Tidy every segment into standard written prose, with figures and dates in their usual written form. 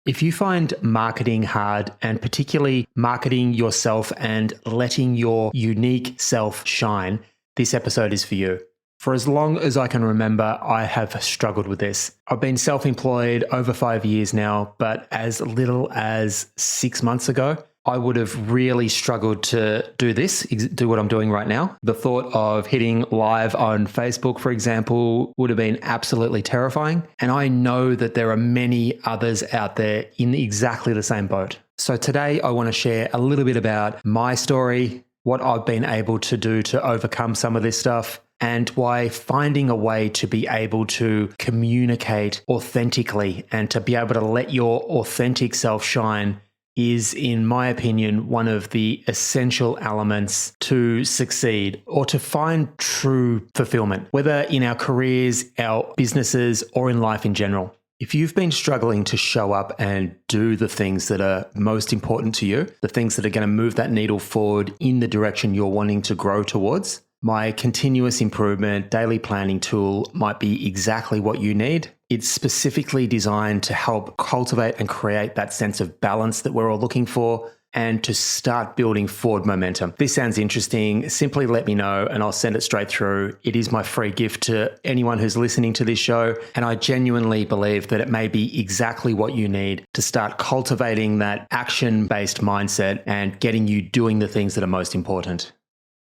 If you find marketing hard, and particularly marketing yourself and letting your unique self shine, this episode is for you. For as long as I can remember, I have struggled with this. I've been self-employed over 5 years now, but as little as 6 months ago, I would have really struggled to do what I'm doing right now. The thought of hitting live on Facebook, for example, would have been absolutely terrifying. And I know that there are many others out there in exactly the same boat. So today I want to share a little bit about my story, what I've been able to do to overcome some of this stuff, and why finding a way to be able to communicate authentically and to be able to let your authentic self shine is, in my opinion, one of the essential elements to succeed or to find true fulfillment, whether in our careers, our businesses, or in life in general. If you've been struggling to show up and do the things that are most important to you, the things that are going to move that needle forward in the direction you're wanting to grow towards, my continuous improvement daily planning tool might be exactly what you need. It's specifically designed to help cultivate and create that sense of balance that we're all looking for and to start building forward momentum. If this sounds interesting, simply let me know and I'll send it straight through. It is my free gift to anyone who's listening to this show, and I genuinely believe that it may be exactly what you need to start cultivating that action-based mindset and getting you doing the things that are most important.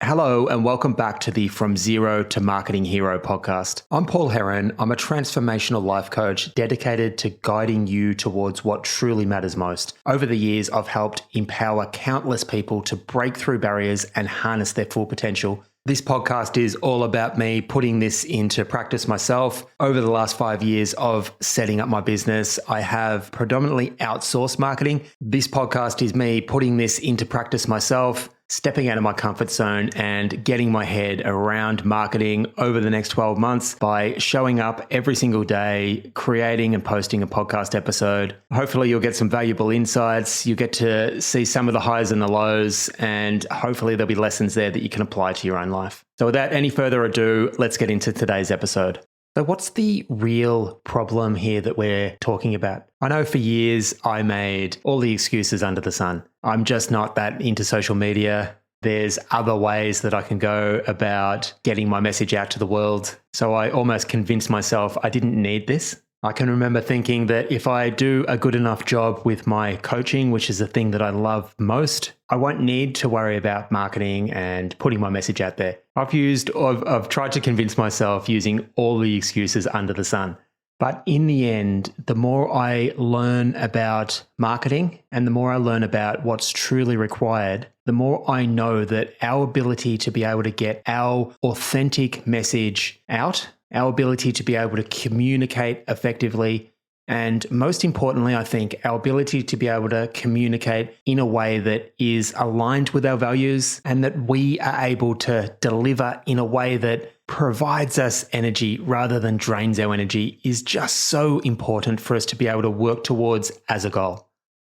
Hello and welcome back to the From Zero to Marketing Hero podcast. I'm Paul Heron. I'm a transformational life coach dedicated to guiding you towards what truly matters most. Over the years, I've helped empower countless people to break through barriers and harness their full potential. This podcast is all about me putting this into practice myself. Over the last 5 years of setting up my business, I have predominantly outsourced marketing. This podcast is me putting this into practice myself, stepping out of my comfort zone and getting my head around marketing over the next 12 months by showing up every single day, creating and posting a podcast episode. Hopefully you'll get some valuable insights. You get to see some of the highs and the lows, and hopefully there'll be lessons there that you can apply to your own life. So without any further ado, let's get into today's episode. So what's the real problem here that we're talking about? I know for years I made all the excuses under the sun. I'm just not that into social media. There's other ways that I can go about getting my message out to the world. So I almost convinced myself I didn't need this. I can remember thinking that if I do a good enough job with my coaching, which is the thing that I love most, I won't need to worry about marketing and putting my message out there. I've tried to convince myself using all the excuses under the sun. But in the end, the more I learn about marketing and the more I learn about what's truly required, the more I know that our ability to be able to get our authentic message out, our ability to be able to communicate effectively, and most importantly, I think our ability to be able to communicate in a way that is aligned with our values and that we are able to deliver in a way that provides us energy rather than drains our energy is just so important for us to be able to work towards as a goal.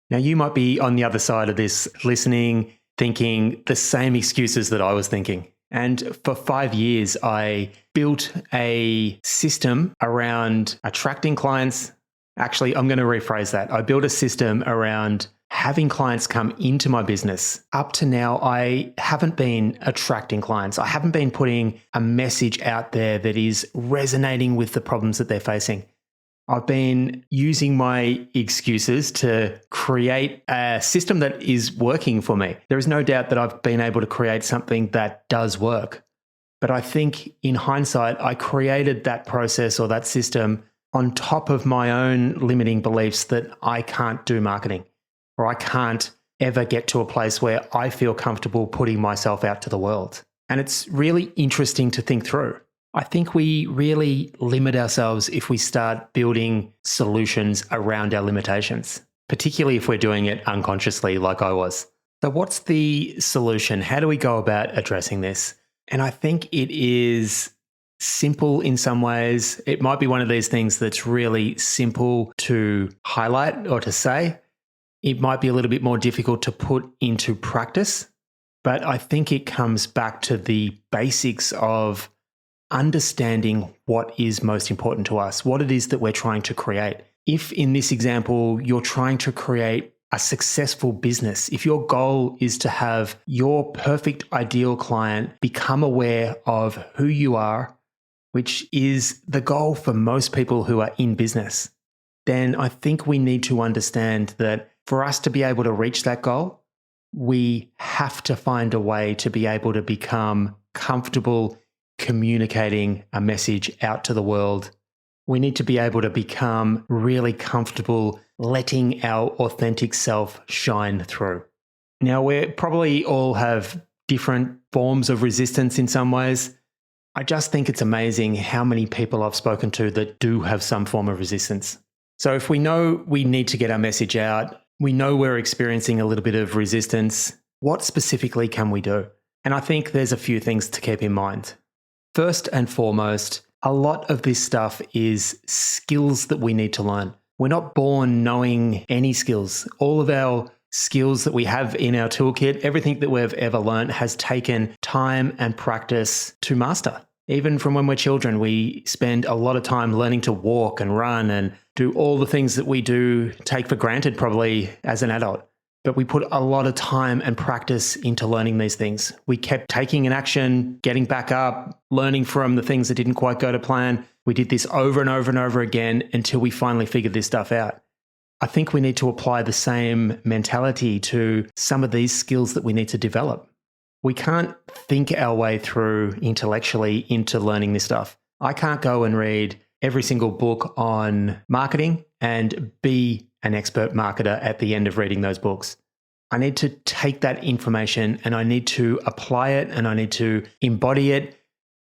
Now, you might be on the other side of this listening, thinking the same excuses that I was thinking. And for 5 years, I built a system around attracting clients. Actually, I'm going to rephrase that. I built a system around having clients come into my business. Up to now, I haven't been attracting clients. I haven't been putting a message out there that is resonating with the problems that they're facing. I've been using my excuses to create a system that is working for me. There is no doubt that I've been able to create something that does work. But I think in hindsight, I created that process or that system on top of my own limiting beliefs that I can't do marketing or I can't ever get to a place where I feel comfortable putting myself out to the world. And it's really interesting to think through. I think we really limit ourselves if we start building solutions around our limitations, particularly if we're doing it unconsciously like I was. So what's the solution? How do we go about addressing this? And I think it is simple in some ways. It might be one of these things that's really simple to highlight or to say. It might be a little bit more difficult to put into practice, but I think it comes back to the basics of understanding what is most important to us, what it is that we're trying to create. If in this example, you're trying to create a successful business, if your goal is to have your perfect ideal client become aware of who you are, which is the goal for most people who are in business, then I think we need to understand that for us to be able to reach that goal, we have to find a way to be able to become comfortable communicating a message out to the world. We need to be able to become really comfortable letting our authentic self shine through. Now, we probably all have different forms of resistance in some ways. I just think it's amazing how many people I've spoken to that do have some form of resistance. So if we know we need to get our message out, we know we're experiencing a little bit of resistance, what specifically can we do? And I think there's a few things to keep in mind. First and foremost, a lot of this stuff is skills that we need to learn. We're not born knowing any skills. All of our skills that we have in our toolkit, everything that we've ever learned has taken time and practice to master. Even from when we're children, we spend a lot of time learning to walk and run and do all the things that we do take for granted probably as an adult. But we put a lot of time and practice into learning these things. We kept taking an action, getting back up, learning from the things that didn't quite go to plan. We did this over and over and over again until we finally figured this stuff out. I think we need to apply the same mentality to some of these skills that we need to develop. We can't think our way through intellectually into learning this stuff. I can't go and read every single book on marketing and be an expert marketer at the end of reading those books. I need to take that information and I need to apply it and I need to embody it.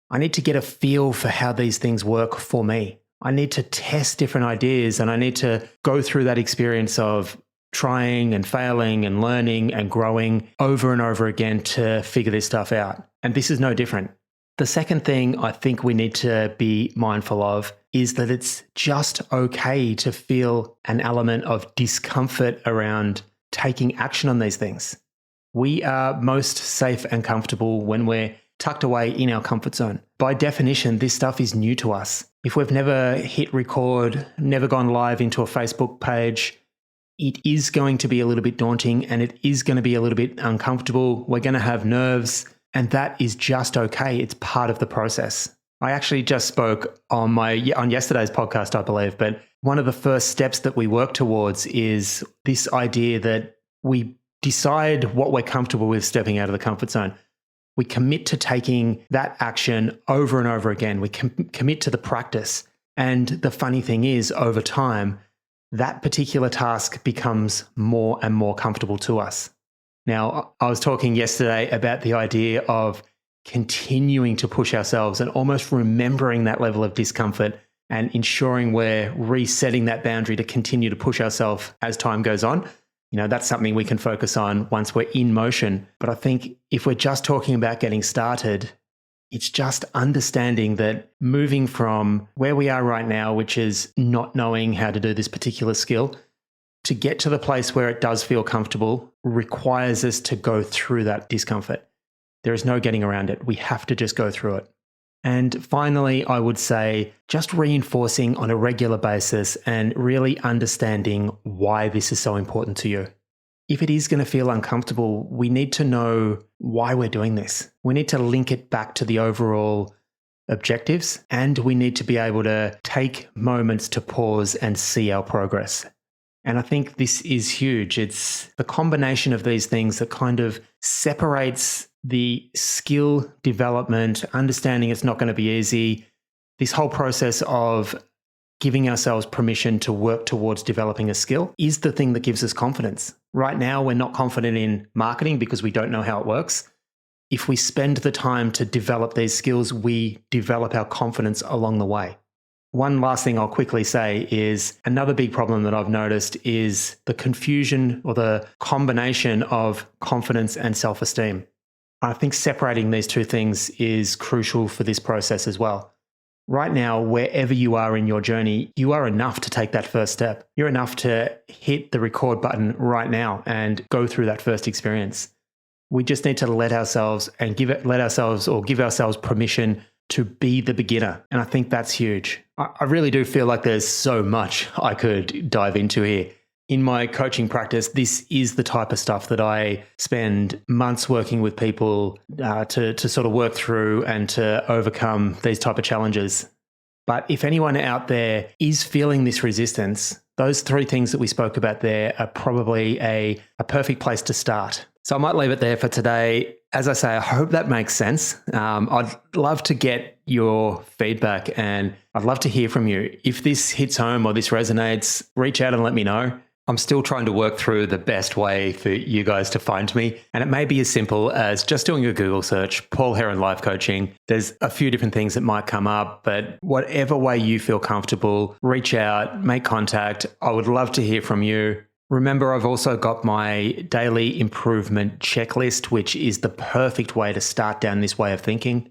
I need to get a feel for how these things work for me. I need to test different ideas and I need to go through that experience of trying and failing and learning and growing over and over again to figure this stuff out. And this is no different. The second thing I think we need to be mindful of is that it's just okay to feel an element of discomfort around taking action on these things. We are most safe and comfortable when we're tucked away in our comfort zone. By definition, this stuff is new to us. If we've never hit record, never gone live into a Facebook page, it is going to be a little bit daunting and it is going to be a little bit uncomfortable. We're going to have nerves and that is just okay. It's part of the process. I actually just spoke on yesterday's podcast, I believe, but one of the first steps that we work towards is this idea that we decide what we're comfortable with stepping out of the comfort zone. We commit to taking that action over and over again. We commit to the practice. And the funny thing is, over time, that particular task becomes more and more comfortable to us. Now, I was talking yesterday about the idea of continuing to push ourselves and almost remembering that level of discomfort and ensuring we're resetting that boundary to continue to push ourselves as time goes on. You know, that's something we can focus on once we're in motion. But I think if we're just talking about getting started, it's just understanding that moving from where we are right now, which is not knowing how to do this particular skill, to get to the place where it does feel comfortable requires us to go through that discomfort. There is no getting around it. We have to just go through it. And finally, I would say just reinforcing on a regular basis and really understanding why this is so important to you. If it is going to feel uncomfortable, we need to know why we're doing this. We need to link it back to the overall objectives, and we need to be able to take moments to pause and see our progress. And I think this is huge. It's the combination of these things that kind of separates the skill development, understanding it's not going to be easy, this whole process of giving ourselves permission to work towards developing a skill is the thing that gives us confidence. Right now, we're not confident in marketing because we don't know how it works. If we spend the time to develop these skills, we develop our confidence along the way. One last thing I'll quickly say is another big problem that I've noticed is the confusion or the combination of confidence and self-esteem. I think separating these two things is crucial for this process as well. Right now, wherever you are in your journey, you are enough to take that first step. You're enough to hit the record button right now and go through that first experience. We just need to let ourselves give ourselves permission to be the beginner. And I think that's huge. I really do feel like there's so much I could dive into here. In my coaching practice, this is the type of stuff that I spend months working with people to sort of work through and to overcome these type of challenges. But if anyone out there is feeling this resistance, those 3 things that we spoke about there are probably a perfect place to start. So I might leave it there for today. As I say, I hope that makes sense. I'd love to get your feedback and I'd love to hear from you. If this hits home or this resonates, reach out and let me know. I'm still trying to work through the best way for you guys to find me. And it may be as simple as just doing a Google search, Paul Heron Life Coaching. There's a few different things that might come up, but whatever way you feel comfortable, reach out, make contact. I would love to hear from you. Remember, I've also got my daily improvement checklist, which is the perfect way to start down this way of thinking.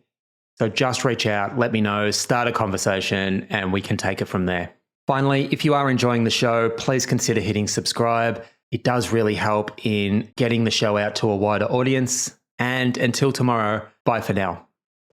So just reach out, let me know, start a conversation, and we can take it from there. Finally, if you are enjoying the show, please consider hitting subscribe. It does really help in getting the show out to a wider audience. And until tomorrow, bye for now.